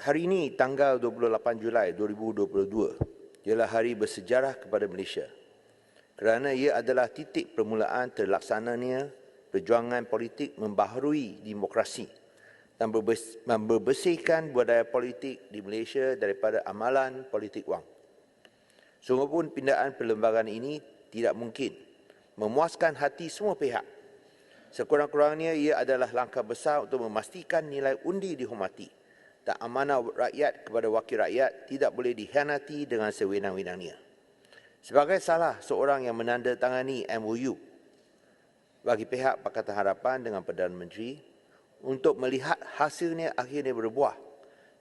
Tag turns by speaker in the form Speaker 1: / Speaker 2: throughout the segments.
Speaker 1: Hari ini tanggal 28 Julai 2022 ialah hari bersejarah kepada Malaysia kerana ia adalah titik permulaan terlaksananya perjuangan politik membaharui demokrasi dan membersihkan budaya politik di Malaysia daripada amalan politik wang. Sungguh pun pindaan perlembagaan ini tidak mungkin memuaskan hati semua pihak. Sekurang-kurangnya ia adalah langkah besar untuk memastikan nilai undi dihormati dan amanah rakyat kepada wakil rakyat tidak boleh dikhianati dengan sewenang-wenangnya. Sebagai salah seorang yang menandatangani MOU bagi pihak Pakatan Harapan dengan Perdana Menteri untuk melihat hasilnya akhirnya berbuah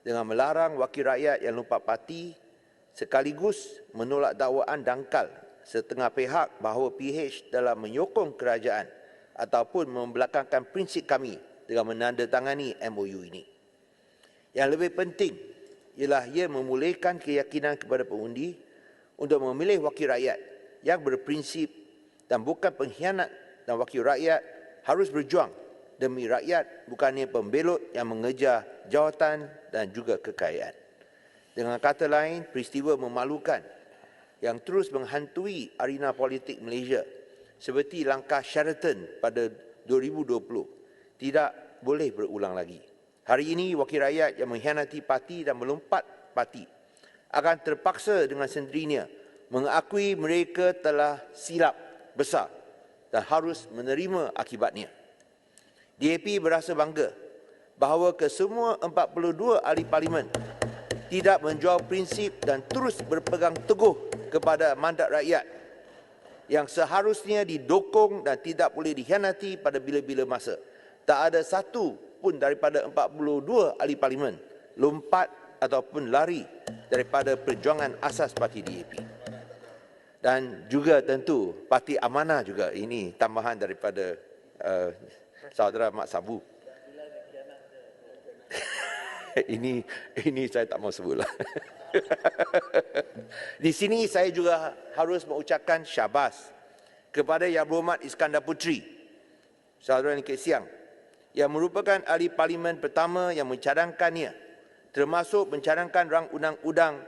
Speaker 1: dengan melarang wakil rakyat yang lompat parti sekaligus menolak dakwaan dangkal setengah pihak bahawa PH dalam menyokong kerajaan ataupun membelakangkan prinsip kami dengan menandatangani MOU ini. Yang lebih penting ialah ia memulihkan keyakinan kepada pengundi untuk memilih wakil rakyat yang berprinsip dan bukan pengkhianat, dan wakil rakyat harus berjuang demi rakyat bukannya pembelot yang mengejar jawatan dan juga kekayaan. Dengan kata lain, peristiwa memalukan yang terus menghantui arena politik Malaysia seperti langkah Sheraton pada 2020 tidak boleh berulang lagi. Hari ini, wakil rakyat yang mengkhianati parti dan melompat parti akan terpaksa dengan sendirinya mengakui mereka telah silap besar dan harus menerima akibatnya. DAP berasa bangga bahawa kesemua 42 ahli parlimen tidak menjual prinsip dan terus berpegang teguh kepada mandat rakyat yang seharusnya didukung dan tidak boleh dikhianati pada bila-bila masa. Tak ada satu pun daripada 42 ahli parlimen lompat ataupun lari daripada perjuangan asas parti DAP. Dan juga tentu Parti Amanah juga, ini tambahan daripada saudara Mat Sabu. ini saya tak mau sebutlah. Di sini saya juga harus mengucapkan syabas kepada Yang Berhormat Iskandar Puteri, saudara Nikit Siang, yang merupakan ahli parlimen pertama yang mencadangkannya, termasuk mencadangkan rang undang-undang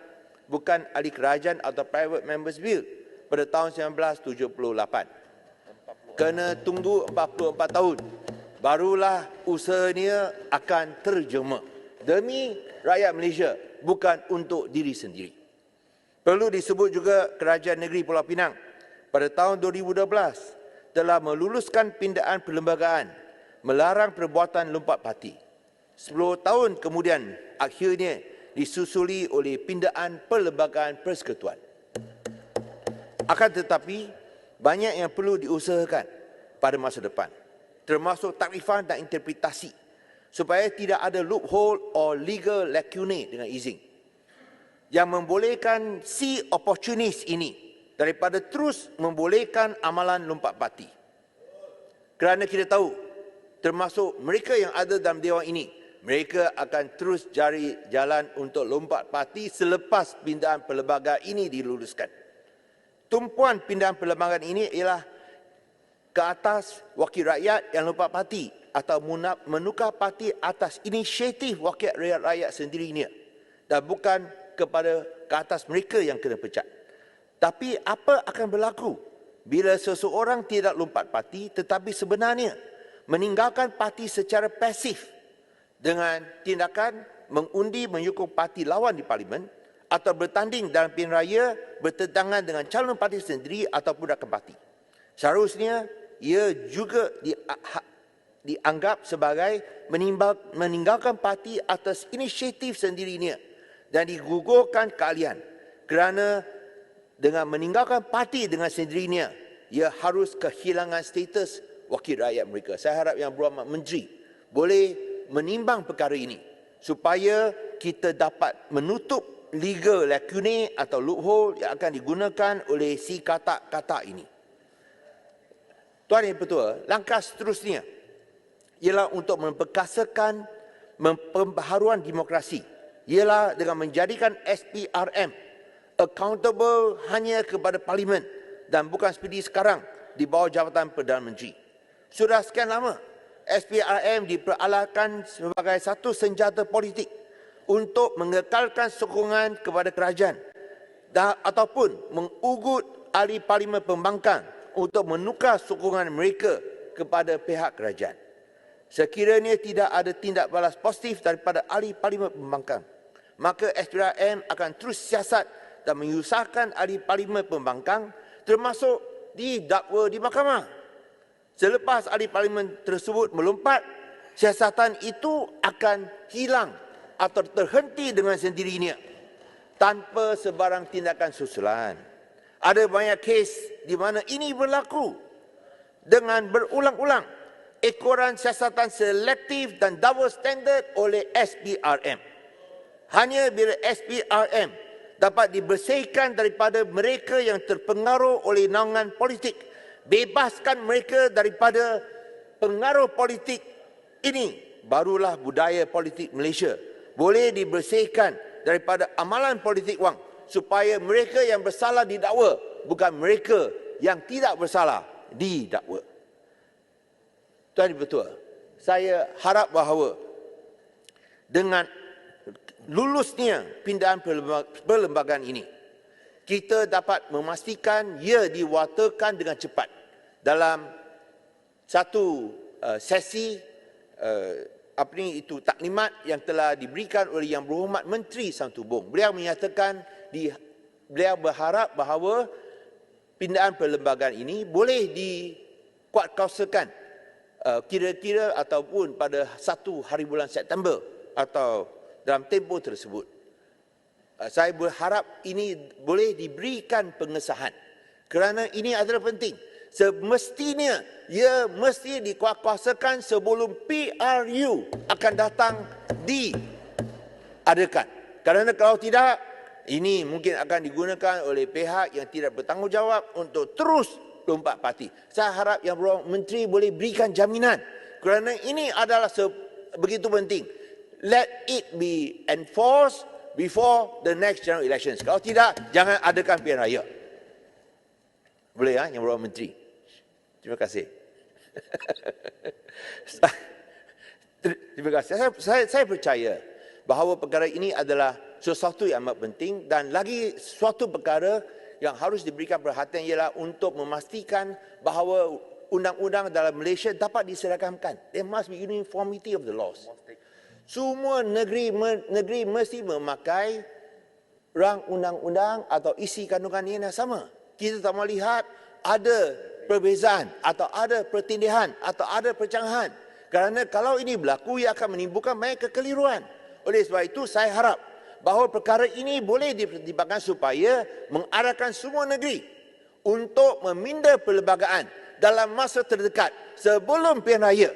Speaker 1: bukan ahli kerajaan atau Private Members Bill pada tahun 1978. Kena tunggu 44 tahun, barulah usahanya akan terjema demi rakyat Malaysia, bukan untuk diri sendiri. Perlu disebut juga Kerajaan Negeri Pulau Pinang pada tahun 2012 telah meluluskan pindaan perlembagaan melarang perbuatan lompat parti. 10 tahun kemudian akhirnya disusuli oleh pindaan perlembagaan persekutuan. Akan tetapi, banyak yang perlu diusahakan pada masa depan, termasuk takrifan dan interpretasi, supaya tidak ada loophole or legal lacune dengan izin yang membolehkan si opportunis ini daripada terus membolehkan amalan lompat parti. Kerana kita tahu, termasuk mereka yang ada dalam dewan ini, mereka akan terus cari jalan untuk lompat parti selepas pindaan perlembagaan ini diluluskan. Tumpuan pindaan perlembagaan ini ialah ke atas wakil rakyat yang lompat parti atau menukar parti atas inisiatif wakil rakyat sendirinya dan bukan kepada ke atas mereka yang kena pecat. Tapi apa akan berlaku bila seseorang tidak lompat parti tetapi sebenarnya meninggalkan parti secara pasif dengan tindakan mengundi menyokong parti lawan di parlimen atau bertanding dalam pilihan raya bertentangan dengan calon parti sendiri ataupun rakan parti? Seharusnya ia juga dianggap sebagai meninggalkan parti atas inisiatif sendirinya dan digugurkan keahlian, kerana dengan meninggalkan parti dengan sendirinya ia harus kehilangan status wakil rakyat mereka. Saya harap Yang Berhormat Menteri boleh menimbang perkara ini supaya kita dapat menutup legal lacune atau loophole yang akan digunakan oleh si katak-katak ini. Tuan Yang Pertua, langkah seterusnya ialah untuk memperkasakan pembaharuan demokrasi, ialah dengan menjadikan SPRM accountable hanya kepada parlimen dan bukan seperti sekarang di bawah jabatan Perdana Menteri. Sudah sekian lama SPRM diperalahkan sebagai satu senjata politik untuk mengekalkan sokongan kepada kerajaan ataupun mengugut ahli parlimen pembangkang untuk menukar sokongan mereka kepada pihak kerajaan. Sekiranya tidak ada tindak balas positif daripada ahli parlimen pembangkang, maka SPRM akan terus siasat dan menyusahkan ahli parlimen pembangkang termasuk didakwa di mahkamah. Selepas ahli parlimen tersebut melompat, siasatan itu akan hilang atau terhenti dengan sendirinya tanpa sebarang tindakan susulan. Ada banyak kes di mana ini berlaku dengan berulang-ulang. Ekoran siasatan selektif dan double standard oleh SPRM. Hanya bila SPRM dapat dibersihkan daripada mereka yang terpengaruh oleh naungan politik, bebaskan mereka daripada pengaruh politik ini, barulah budaya politik Malaysia boleh dibersihkan daripada amalan politik wang, supaya mereka yang bersalah didakwa, bukan mereka yang tidak bersalah didakwa. Tuan Dipertua, saya harap bahawa dengan lulusnya pindahan perlembagaan ini, kita dapat memastikan ia diwatakan dengan cepat dalam satu sesi taklimat yang telah diberikan oleh Yang Berhormat Menteri Santubong. Beliau menyatakan beliau berharap bahawa pindahan perlembagaan ini boleh dikuatkuasakan kira-kira ataupun pada 1 hari bulan September atau dalam tempoh tersebut. Saya berharap ini boleh diberikan pengesahan kerana ini adalah penting. Semestinya ia mesti dikuatkuasakan sebelum PRU akan datang diadakan. Kerana kalau tidak, ini mungkin akan digunakan oleh pihak yang tidak bertanggungjawab untuk terus lompat parti. Saya harap Yang Berhormat Menteri boleh berikan jaminan kerana ini adalah begitu penting. Let it be enforced before the next general elections. Kalau tidak, jangan adakan pilihan raya. Boleh ya, Yang Berhormat Menteri? Terima kasih. Terima kasih. Saya percaya bahawa perkara ini adalah sesuatu yang amat penting dan lagi suatu perkara yang harus diberikan perhatian ialah untuk memastikan bahawa undang-undang dalam Malaysia dapat diseragamkan. There must be uniformity of the laws. Semua negeri mesti memakai rang undang-undang atau isi kandungan yang sama. Kita tak melihat ada perbezaan atau ada pertindihan atau ada percanggahan. Kerana kalau ini berlaku, ia akan menimbulkan banyak kekeliruan. Oleh sebab itu, saya harap bahawa perkara ini boleh dipertimbangkan supaya mengarahkan semua negeri untuk meminda perlembagaan dalam masa terdekat sebelum pilihan raya.